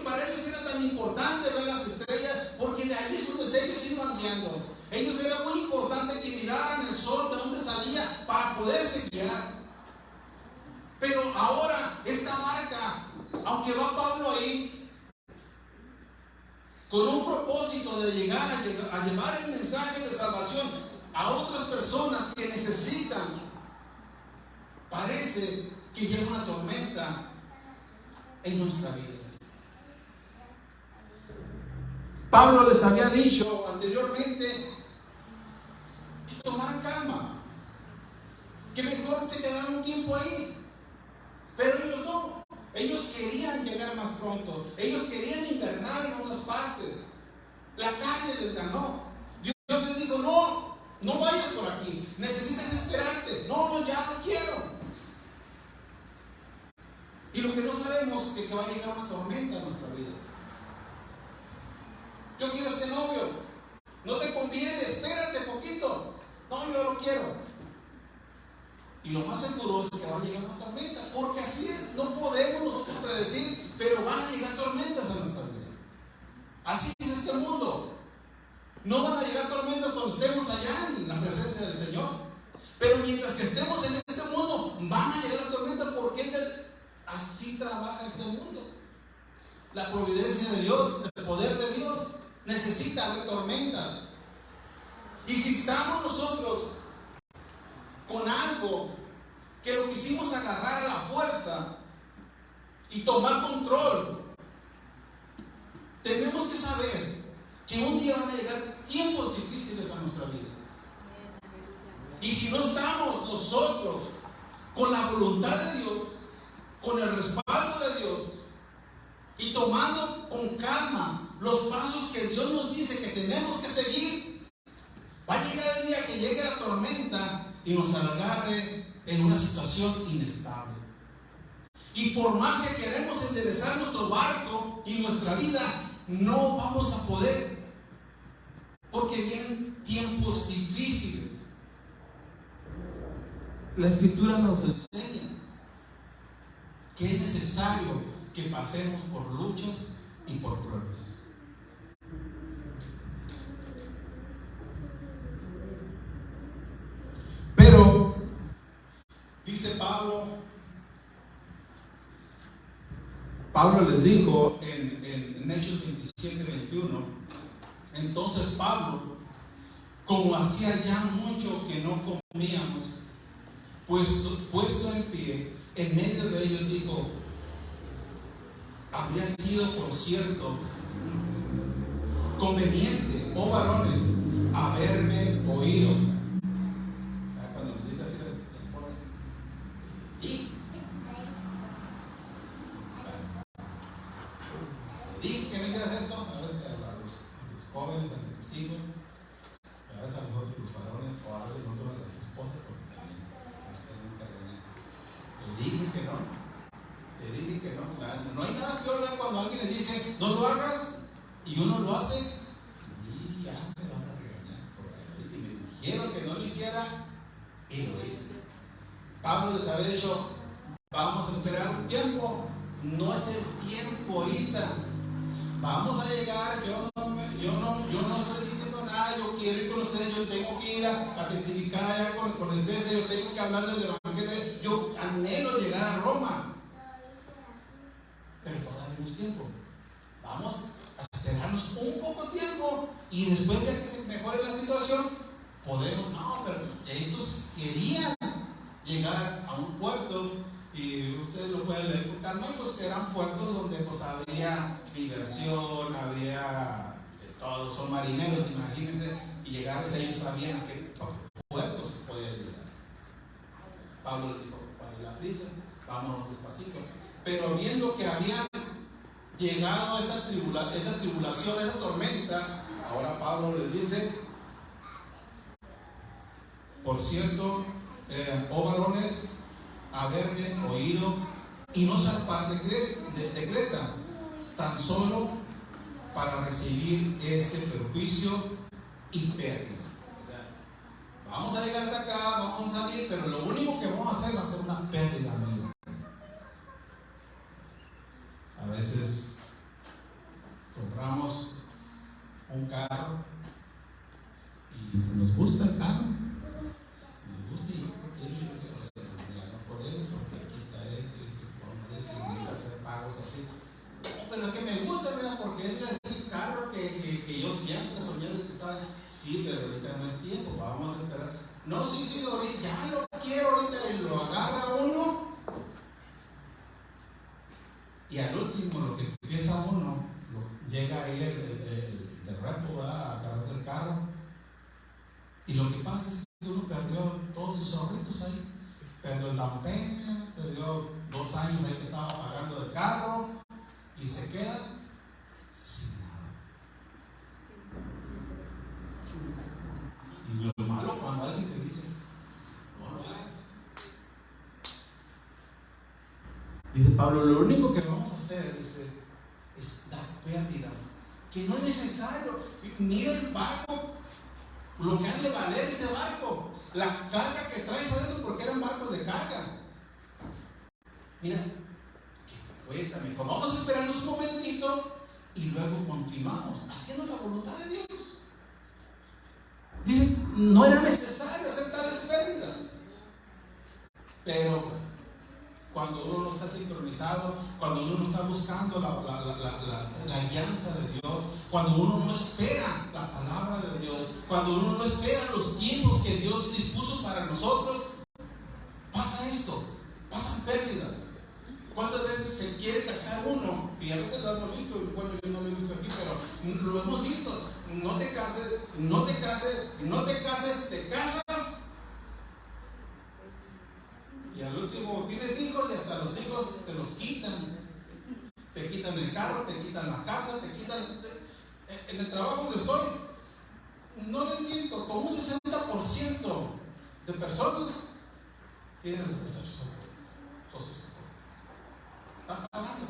Para ellos era tan importante ver las estrellas porque de ahí es donde ellos iban guiando. Ellos era muy importante que miraran el sol de donde salía para poderse guiar. Pero ahora esta barca, aunque va Pablo ahí con un propósito de llegar a llevar el mensaje de salvación a otras personas que necesitan, parece que llega una tormenta en nuestra vida. Pablo les había dicho anteriormente que tomaran calma, que mejor se quedaran un tiempo ahí, pero ellos no. Ellos querían llegar más pronto, ellos querían invernar en otras partes. La carne les ganó. Dios les dijo, no vayas por aquí, necesitas esperarte. No, ya no quiero. Y lo que no sabemos es que va a llegar una tormenta a nuestra vida. Yo quiero este novio, no te conviene, espérate poquito. No, yo lo quiero. Y lo más seguro es que va a llegar una tormenta, porque así es, no podemos nosotros predecir, pero van a llegar tormentas a nuestra vida. Así es este mundo. No van a llegar tormentas cuando estemos allá en la presencia del Señor, pero mientras que estemos en este mundo, van a llegar las tormentas, porque así trabaja este mundo. La providencia de Dios, el poder de Dios, necesita haber tormentas. Y si estamos nosotros con algo que lo quisimos agarrar a la fuerza y tomar control, tenemos que saber que día van a llegar tiempos difíciles a nuestra vida. Y si no estamos nosotros con la voluntad de Dios, con el respaldo de Dios, y tomando con calma los pasos que Dios nos dice que tenemos que seguir, va a llegar el día que llegue la tormenta y nos agarre en una situación inestable. Y por más que queremos enderezar nuestro barco y nuestra vida, no vamos a poder, porque vienen tiempos difíciles. La Escritura nos enseña que es necesario que pasemos por luchas y por pruebas. Pero dice Pablo les dijo en Hechos 27:21, entonces Pablo, como hacía ya mucho que no comíamos, puesto en pie, en medio de ellos dijo, habría sido por cierto conveniente, oh varones, haberme oído. Cuando le dice así la esposa, dije que no hicieras esto, a veces a los jóvenes, a nuestros hijos, a veces a nosotros los varones, o a veces nosotros a las esposas, porque también a ustedes tenemos que regañar. Te dije que no. Te dije que no. No hay nada peor cuando alguien le dice no lo hagas y uno lo hace y ya me van a regañar porque me dijeron que no lo hiciera y lo hice. Pablo les había dicho, vamos a esperar un tiempo, no es el tiempo ahorita, vamos a llegar. Yo no estoy diciendo nada, yo quiero ir con ustedes, yo tengo que ir a testificar allá con el César, yo tengo que hablar del evangelio, yo anhelo llegar a Roma. Pero todavía no es tiempo. Vamos a esperarnos un poco tiempo y después, ya que se mejore la situación, podemos. No, pero ellos querían llegar a un puerto, y ustedes lo pueden leer con calma, pues que eran puertos donde pues había diversión, había de todo, son marineros, imagínense, y llegarles, ellos sabían a qué puertos podían llegar. Pablo les dijo, ¿cuál es la prisa? Vámonos despacito. Pero viendo que habían llegado a esa tribulación, esa tormenta, ahora Pablo les dice, por cierto, oh varones, haberme oído y no zarpar de Creta, tan solo para recibir este perjuicio y pérdida. O sea, vamos a llegar hasta acá, vamos a salir, pero lo único que vamos a hacer va a ser una pérdida, amigo. A veces compramos un carro y nos gusta el carro, nos gusta, y yo quiero por él, porque aquí está y necesita hacer pagos así. Pero es que me gusta, mira, porque es el carro que yo siempre soñé de que estaba. Sí, pero ahorita no es tiempo, vamos a esperar. No, sí, ahorita ya lo quiero ahorita, y lo agarra uno. Y al último, lo que empieza uno, llega ahí el repo a agarrar el carro. Y lo que pasa es que uno perdió todos sus ahorritos ahí. Perdió el down payment, perdió 2 años ahí que estaba pagando el carro y se queda sin nada. Y lo malo cuando alguien te dice, no lo hagas. Dice Pablo, lo único que vamos a hacer, dice, es dar pérdidas, que no es necesario. Mira el barco, lo que ha de valer este barco, la carga que traes adentro, porque eran barcos de carga. Mira, ¿qué te cuesta? Mejor vamos a esperarnos un momentito y luego continuamos haciendo la voluntad de Dios. Dice, no era necesario hacer tales pérdidas. Pero cuando uno no está sincronizado, cuando uno no está buscando la guianza de Dios, cuando uno no espera la palabra de Dios, cuando uno no espera los tiempos que Dios dispuso para nosotros, pasa esto, pasan pérdidas. ¿Cuántas veces se quiere casar uno, y a veces lo hemos visto, bueno, yo no lo he visto aquí, pero lo hemos visto. No te cases, no te cases, no te cases, te casas. Y al último tienes hijos y hasta los hijos te los quitan. Te quitan el carro, te quitan la casa, te quitan... En el trabajo donde estoy, no les miento, como un 60% de personas tienen los muchachos socios. Están pagando.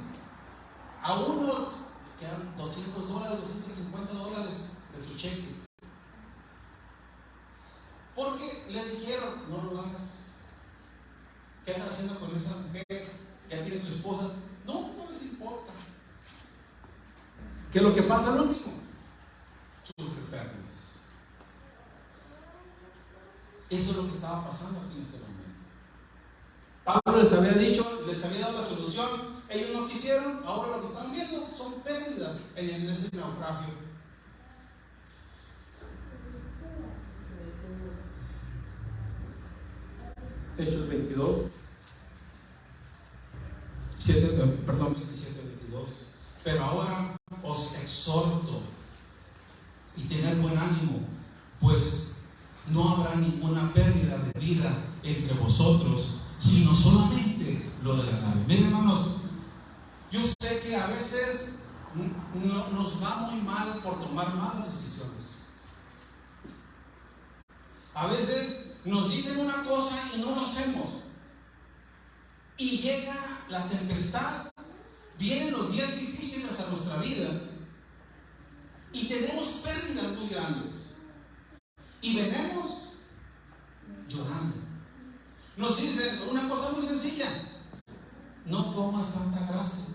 A uno quedan $200, $250 de su cheque. Porque le dijeron, no lo hagas. ¿Qué andas haciendo con esa mujer? ¿Ya tienes tu esposa? No, no les importa. ¿Qué es lo que pasa al último? Sufre pérdidas. Eso es lo que estaba pasando aquí en este momento. Pablo les había dicho, les había dado la solución. Ellos no quisieron. Ahora lo que están viendo son pérdidas en ese naufragio. Hechos 22. 27, 22. Pero ahora os exhorto y tener buen ánimo, pues no habrá ninguna pérdida de vida entre vosotros, sino solamente lo de la nave. Miren, hermanos, yo sé que a veces nos va muy mal por tomar malas decisiones. A veces nos dicen una cosa y no lo hacemos. Y llega la tempestad, vienen los días difíciles a nuestra vida y tenemos pérdidas muy grandes. Y venimos llorando. Nos dicen una cosa muy sencilla: no comas tanta grasa.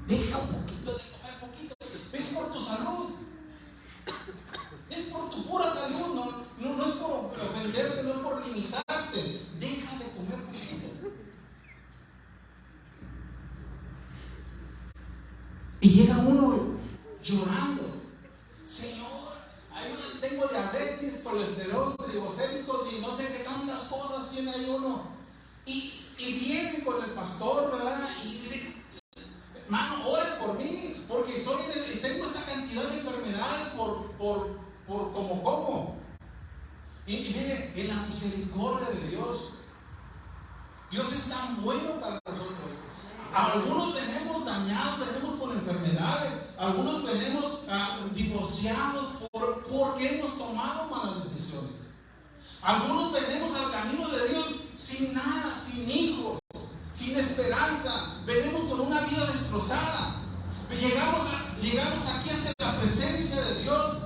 Deja un poquito de comer poquito. Es por tu salud. Es por tu pura salud. No es por ofenderte, no es por limitarte. Deja de comer poquito. Y llega uno llorando: Señor, tengo diabetes, colesterol, triglicéridos y no sé qué tantas cosas tiene ahí uno. Y viene con el pastor, ¿verdad? Y dice: hermano, ore por mí, porque tengo esta cantidad de enfermedades por como. Y mire, en la misericordia de Dios es tan bueno para nosotros. Algunos venimos dañados, venimos con enfermedades, algunos venimos divorciados porque hemos tomado malas decisiones. Algunos venimos al camino de Dios sin nada, sin hijos, sin esperanza, venimos con una vida destrozada. Llegamos aquí ante la presencia de Dios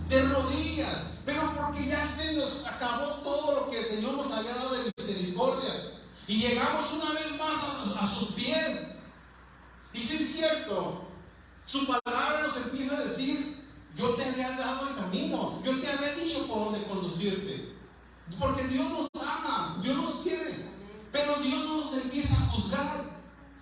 de rodillas, pero porque ya se nos acabó todo lo que el Señor nos había dado de misericordia, y llegamos una vez más a sus pies. Y si es cierto, su palabra nos empieza a decir: yo te había dado el camino, yo te había dicho por dónde conducirte, porque Dios nos ama, Dios nos quiere. Pero Dios no nos empieza a juzgar,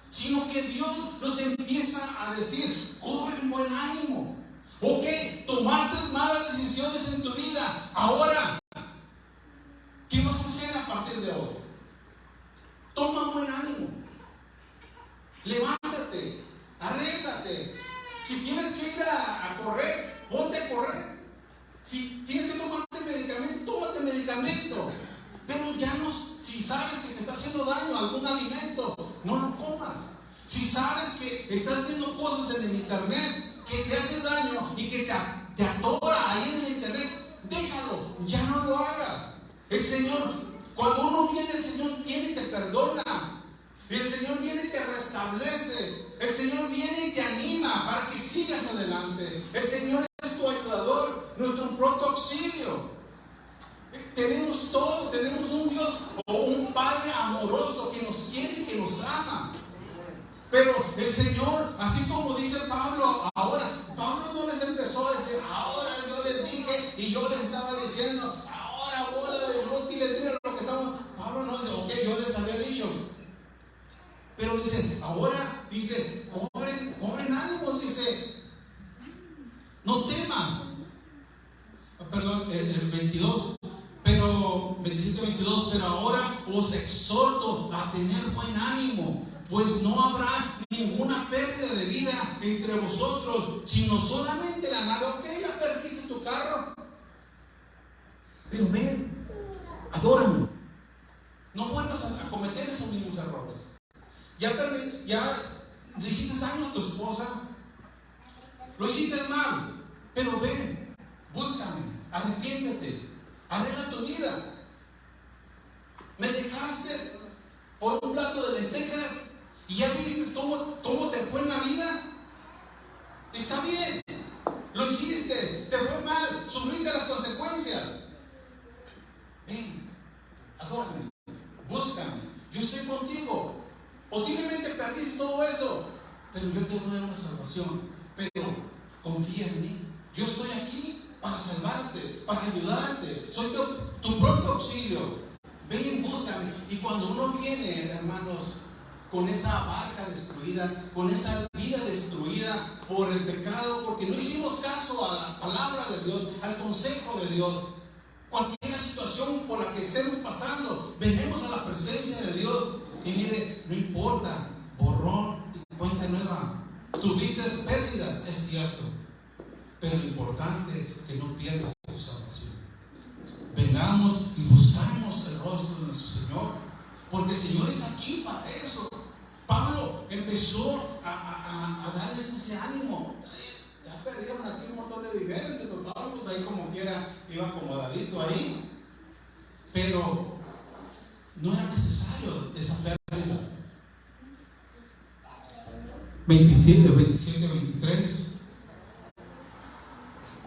sino que Dios nos empieza a decir: cobren buen ánimo. Ok, tomaste malas decisiones en tu vida. Ahora, ¿qué vas a hacer a partir de hoy? Toma buen ánimo. Levántate, arréglate. Si tienes que ir a correr, ponte a correr. Si tienes que tomarte medicamento, tómate medicamento. Pero ya no, si sabes que te está haciendo daño algún alimento, no lo comas. Si sabes que estás viendo cosas en el internet que te hace daño y que te atora ahí en el internet, déjalo, ya no lo hagas. El Señor, cuando uno viene, el Señor viene y te perdona. El Señor viene y te restablece. El Señor viene y te anima para que sigas adelante. El Señor es tu ayudador, nuestro pronto auxilio. Tenemos todo, tenemos un Dios o un Padre amoroso que nos quiere y que nos ama. Pero el Señor, así como dice Pablo, Pablo no les empezó a decir: ahora yo les dije, y yo les estaba diciendo: ahora bola de inútiles, miren lo que estamos. Pablo no dice: ok, yo les había dicho. Pero dice, ahora, dice, cobren ánimos, dice, no temas. Perdón, el 22, pero 27-22, pero ahora os exhorto a tener buen ánimo, pues no habrá ninguna pérdida de vida entre vosotros, sino solamente la nave. Ok, ya perdiste tu carro, pero ven, adórame. No vuelvas a cometer esos mismos errores. Ya le hiciste daño a tu esposa, lo hiciste mal, pero ven, búscame, arrepiéntete, arregla tu vida. Me dejaste por un plato de lentejas y ya viste cómo te fue en la vida. Está bien, lo hiciste, te fue mal, sufriste las consecuencias. Ven, adórame, búscame, yo estoy contigo. Posiblemente perdiste todo eso, pero yo te voy a dar una salvación. Pero confía en mí, yo estoy aquí para salvarte, para ayudarte, soy tu propio auxilio. Ven, búscame. Y cuando uno viene, hermanos, con esa barca destruida, con esa vida destruida por el pecado, porque no hicimos caso a la palabra de Dios, al consejo de Dios, cualquier situación por la que estemos pasando, venimos a la presencia de Dios. Y mire, no importa, borrón y cuenta nueva. Tuviste pérdidas, es cierto, pero lo importante es que no pierdas tu salvación. Vengamos y buscamos el rostro de nuestro Señor, porque el Señor está aquí para eso. Pablo empezó a darles ese ánimo. Ya perdieron aquí un montón de niveles, pero Pablo, pues ahí como quiera, iba acomodadito ahí, pero no era necesario esa pérdida. 27, 23.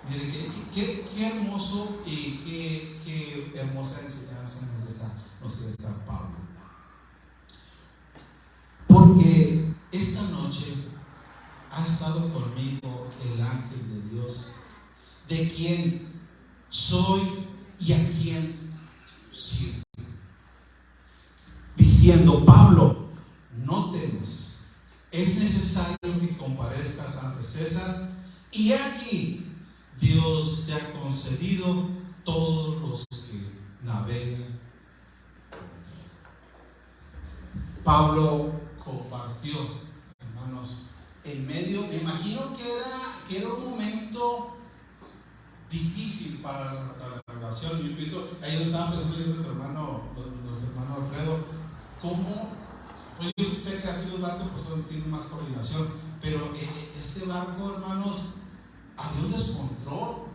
Mire, qué hermoso y qué hermosa enseñanza nos deja Pablo. Porque esta noche ha estado conmigo el ángel de Dios, de quien soy y a quien sirvo, diciendo: Pablo, no temas, es necesario que comparezcas ante César, y aquí Dios te ha concedido todos los que navegan contigo. Pablo compartió, hermanos, en medio, me imagino que era un momento difícil para la navegación. Yo pienso, ahí lo estaba pensando nuestro hermano Alfredo, cómo, pues yo sé que aquí los barcos pues tienen más coordinación, pero este barco, hermanos, había un descontrol.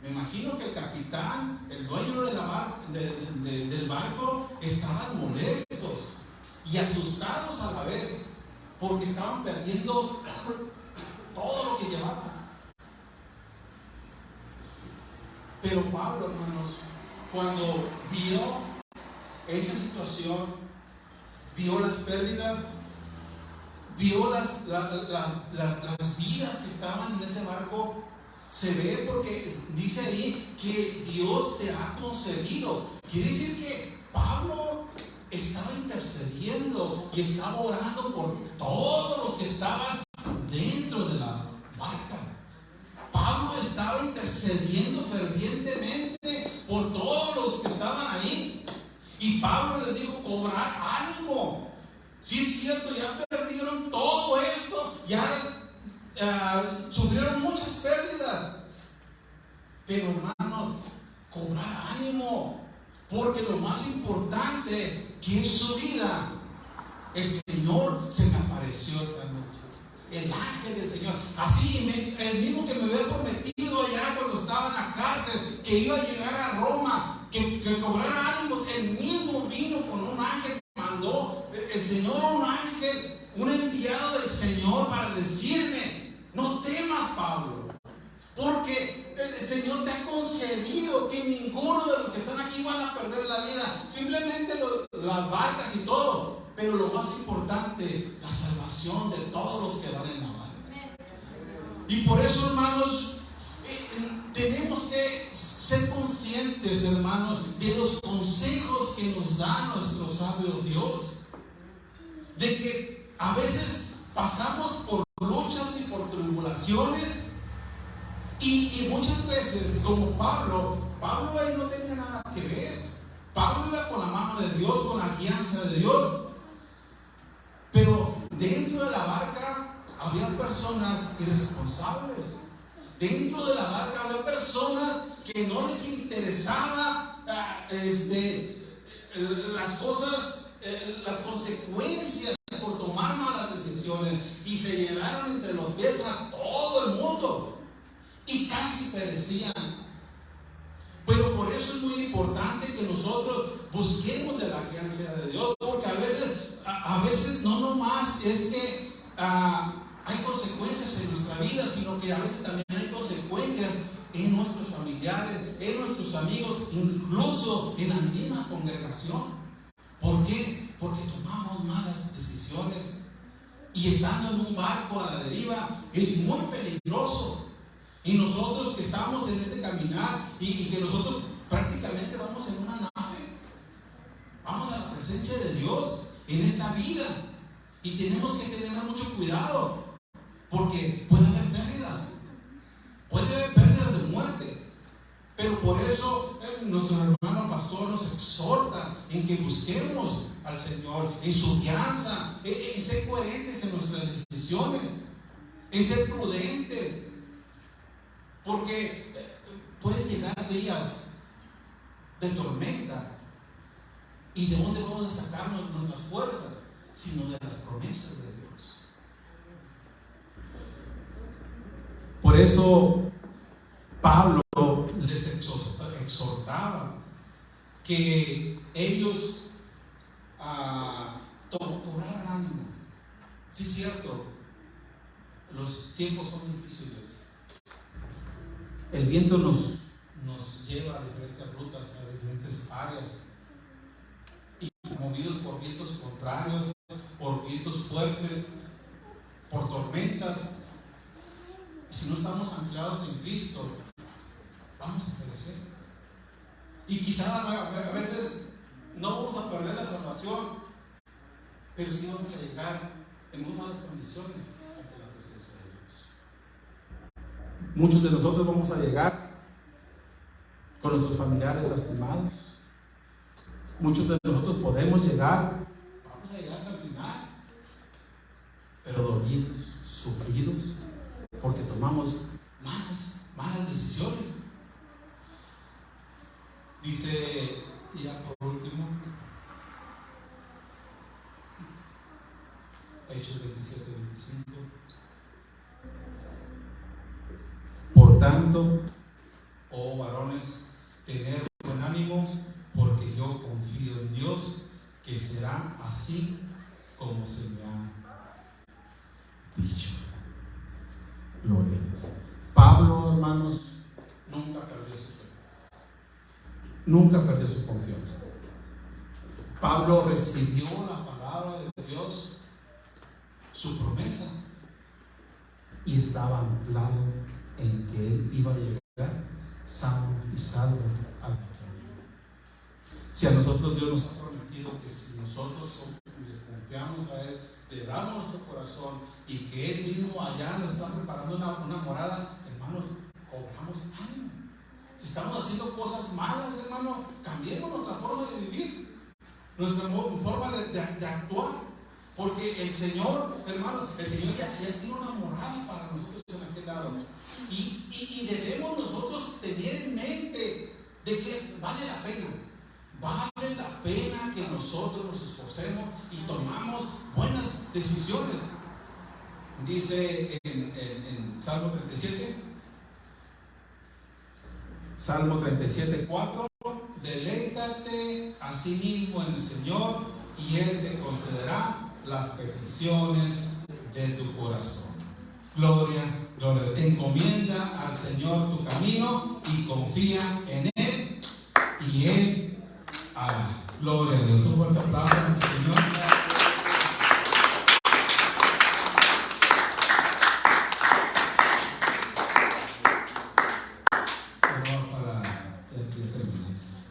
Me imagino que el capitán, el dueño del barco, estaban molestos y asustados a la vez, porque estaban perdiendo todo lo que llevaban. Pero Pablo, hermanos, cuando vio esa situación, vio las pérdidas, vio las vidas que estaban en ese barco, se ve, porque dice ahí que Dios te ha concedido. Quiere decir que Pablo estaba intercediendo y estaba orando por todos los que estaban dentro de la barca. Pablo estaba intercediendo fervientemente por todos los que estaban ahí. Y Pablo les dijo: cobrar ánimo. Si es cierto, ya perdieron todo esto, ya sufrieron muchas pérdidas, pero hermano, cobrar ánimo, porque lo más importante que es su vida, el Señor se me apareció esta noche, el ángel del Señor, así el mismo que me había prometido allá cuando estaba en la cárcel, que iba a llegar a Roma, que cobrara ánimos, el mismo vino con un ángel, mandó el Señor un ángel, un enviado del Señor, para decirme: no temas, Pablo, porque el Señor te ha concedido que ninguno de los que están aquí van a perder la vida, simplemente las barcas y todo, pero lo más importante, la salvación de todos los que van en la barca. Y por eso, hermanos, tenemos que ser conscientes, hermanos, de los consejos que nos da nuestro sabio Dios, de que a veces pasamos por luchas y por tribulaciones, y muchas veces, como Pablo ahí no tenía nada que ver. Pablo iba con la mano de Dios, con la guianza de Dios, pero dentro de la barca había personas irresponsables. Dentro de la barca había personas que no les interesaba las cosas, las consecuencias por tomar malas decisiones, y se llevaron entre los pies a todo el mundo y casi perecían. Pero por eso es muy importante que nosotros busquemos de la guianza de Dios, porque a veces no nomás es que hay consecuencias en nuestra vida, sino que a veces también hay consecuencias en nuestros familiares, en nuestros amigos, incluso en la misma congregación. ¿Por qué? Porque tomamos malas decisiones, y estando en un barco a la deriva es muy peligroso. Y nosotros que estamos en este caminar, y que nosotros prácticamente vamos en una nave, vamos a la presencia de Dios en esta vida, y tenemos que tener mucho cuidado, porque puede haber pérdidas de muerte. Pero por eso nuestro hermano pastor nos exhorta en que busquemos al Señor en su guianza, en ser coherentes en nuestras decisiones, en ser prudentes, porque pueden llegar días de tormenta. ¿Y de dónde vamos a sacarnos nuestras fuerzas? Sino de las promesas de Dios. Por eso Pablo les exhortaba que ellos cobraran ánimo. Sí, es cierto, los tiempos son difíciles. El viento nos lleva a diferentes rutas, a diferentes áreas, y movidos por vientos contrarios, por vientos fuertes, por tormentas. Si no estamos anclados en Cristo, vamos a perecer. Y quizá a veces no vamos a perder la salvación, pero sí vamos a llegar en muy malas condiciones ante la presencia de Dios. Muchos de nosotros vamos a llegar con nuestros familiares lastimados. Muchos de nosotros podemos llegar, vamos a llegar hasta el final, pero dolidos, sufridos, porque tomamos malas decisiones. Dice, y ya por último, Hechos 27-25. Por tanto, oh varones, tened buen ánimo, porque yo confío en Dios, que será así como se me ha dicho. Gloria a Dios. Pablo, hermanos, nunca perdió su fe, nunca perdió su confianza. Pablo recibió la palabra de Dios, su promesa, y estaba anclado en que él iba a llegar sano y salvo a la eternidad. Si a nosotros Dios nos ha prometido que si nosotros le confiamos a Él, le damos nuestro corazón, y que Él mismo allá nos está preparando una morada, hermanos, cobramos ánimo. Si estamos haciendo cosas malas, hermano, cambiemos nuestra forma de vivir, nuestra forma de actuar, porque el Señor, hermano, el Señor ya tiene una morada para nosotros en aquel lado. Y debemos nosotros tener en mente de que vale la pena que nosotros nos esforcemos y tomamos buenas decisiones. Dice en Salmo 37, 4, deleítate a sí mismo en el Señor, y Él te concederá las peticiones de tu corazón. Gloria. Encomienda al Señor tu camino y confía en Él, y Él hará. Gloria a Dios. Un fuerte aplauso al Señor.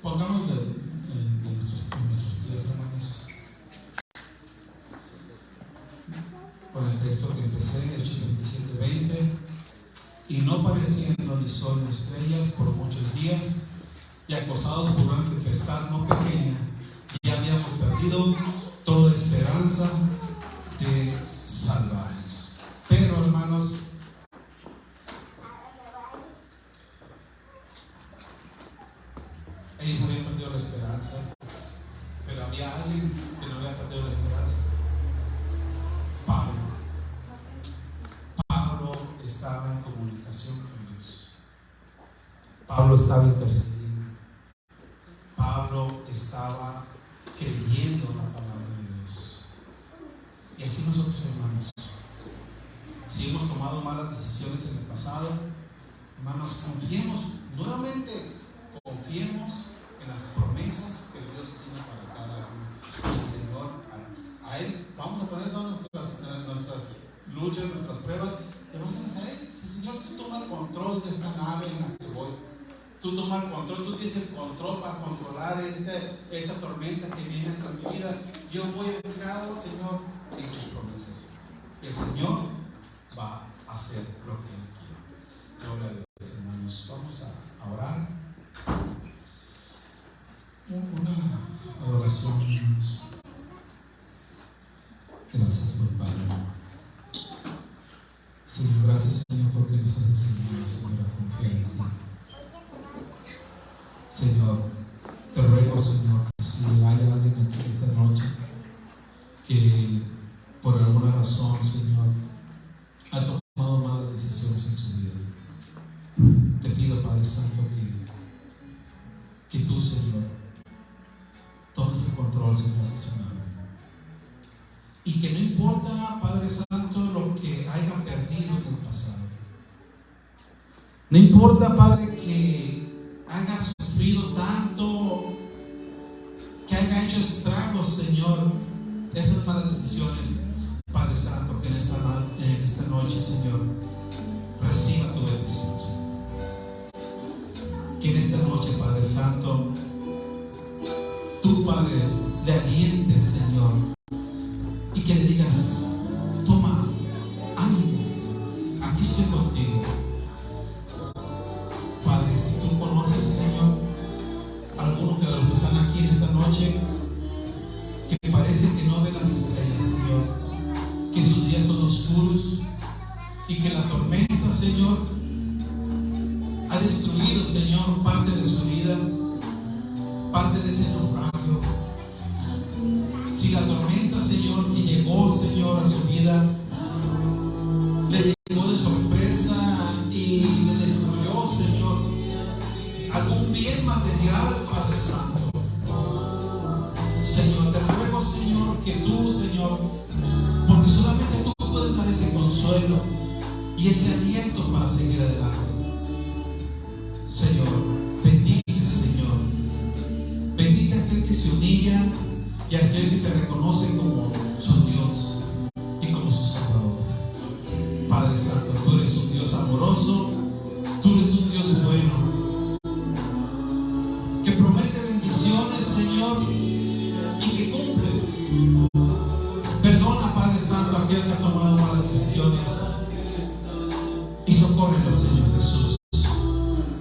Pongamos de nuestros pies, hermanos, con el texto que empecé, Hechos 27:20. Y no pareciendo ni sol ni estrellas por muchos días, y acosados por una tempestad no pequeña, ya habíamos perdido toda esperanza de salvarnos. Pero, hermanos, ellos habían perdido la esperanza, pero había alguien que no había perdido la esperanza. Pablo estaba en comunicación con Dios. Pablo estaba intercediendo. Pablo estaba creyendo en la palabra de Dios. Y así nosotros, hermanos, si hemos tomado malas decisiones en el pasado, hermanos, confiemos en las promesas que Dios tiene para cada uno. El Señor, a Él vamos a poner todas nuestras luchas, nuestras pruebas, demuéstralas a Él. Si, Señor, tú toma el control de esta nave en la que voy. Tú toma el control, tú tienes el control para controlar esta tormenta que viene en mi vida. Yo voy anclado, Señor, en tus promesas. El Señor va a hacer lo que Él quiere. Gloria a Dios, hermanos. Vamos a orar. Una adoración, hermanos. Gracias, buen Padre. Señor, gracias, Señor, porque nos has enseñado, Señor, a confiar en ti. Señor, te ruego, Señor, que si hay alguien aquí esta noche que por alguna razón, Señor, ha tomado malas decisiones en su vida, te pido, Padre Santo, que tú, Señor, tomes el control, Señor, de su nave. Y que no importa, Padre Santo, lo que hayan perdido en el pasado. No importa, Padre, que haya sufrido tanto, que haya hecho estragos, Señor, esas malas decisiones. Padre Santo, que en esta noche, Señor, reciba tu bendición, Señor. Que en esta noche, Padre Santo, tú, Padre, le alientes, Señor, y que le digas: toma, ánimo, aquí estoy contigo. Padre, si tú conoces, Señor, algunos de los que están aquí en esta noche, que parece que no ven las estrellas, Señor, que sus días son oscuros y que la tormenta, Señor, ha destruido, Señor, parte de su vida, parte de ese naufragio. Si la tormenta, Señor, que llegó, Señor, a su vida, le llegó de sorpresa y le destruyó, Señor, algún bien material, Padre Santo. Señor, te ruego, Señor, que tú, Señor, porque solamente tú puedes dar ese consuelo y ese aliento para seguir adelante. Señor, bendice, Señor. Bendice a aquel que se humilla y a aquel que te reconoce como su Dios y como su Salvador. Padre Santo, tú eres un Dios amoroso, tú eres un Dios bueno, que promete bendiciones, Señor, y que cumple. Perdona, Padre Santo, a aquel que ha tomado malas decisiones y socórrelo, Señor Jesús.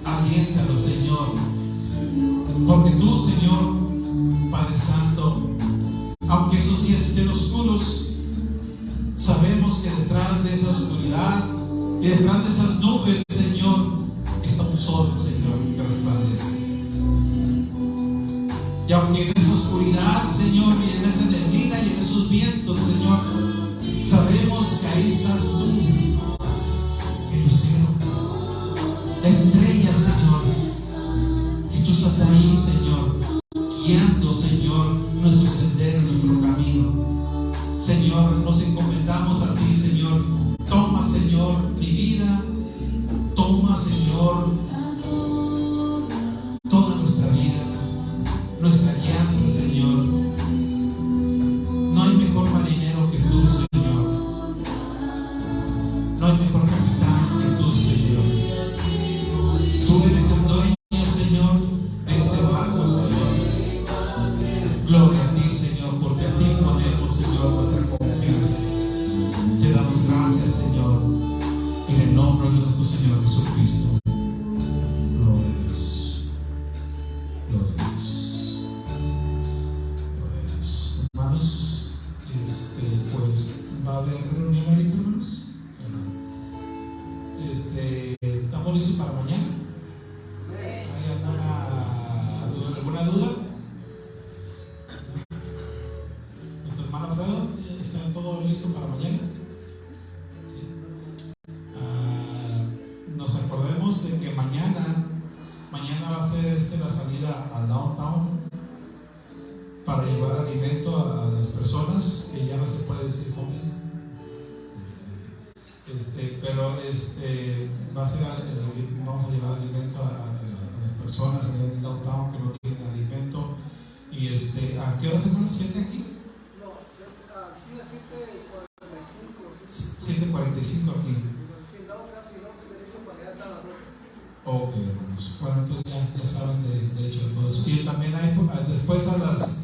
Aliéntalo, Señor, porque tú, Señor, Padre Santo, aunque esos días estén oscuros, sabemos que detrás de esa oscuridad y detrás de esas nubes, Señor, está un sol, Señor, que resplandece. Y aunque en esa oscuridad, Señor, y en esa neblina y en esos vientos, Señor, sabemos que ahí estás tú, el lucero, la estrella, Señor, que tú estás ahí, Señor, guiando, Señor, nuestro sendero, nuestro camino. Señor, nos encomendamos a ti, Señor. Toma, Señor, mi vida. Toma, Señor, toda nuestra vida, nuestra guianza, Señor. No hay mejor marinero que tú, Señor. No hay mejor capitán que tú, Señor. Tú eres el dueño, Señor, de este barco, Señor. Gloria a ti, Señor, porque a ti ponemos, Señor, nuestra confianza. Te damos gracias, Señor, en el nombre de nuestro Señor Jesucristo. ¿Estamos listos para mañana? ¿Hay alguna duda? Nuestro hermano Alfredo, ¿está todo listo para mañana? ¿Sí? Nos acordemos de que mañana va a ser la salida al downtown para llevar alimento a las personas que ya no se puede decir comida. Pero va a ser vamos a llevar alimento a las personas en el downtown que no tienen alimento. Y ¿a qué hora se van? ¿7 aquí? No, aquí a 7:45. 7:45 aquí. Si no, casi no, te digo para allá hasta las 8. Ok, hermanos. Bueno, entonces ya saben de hecho de todo eso. Y también hay después a las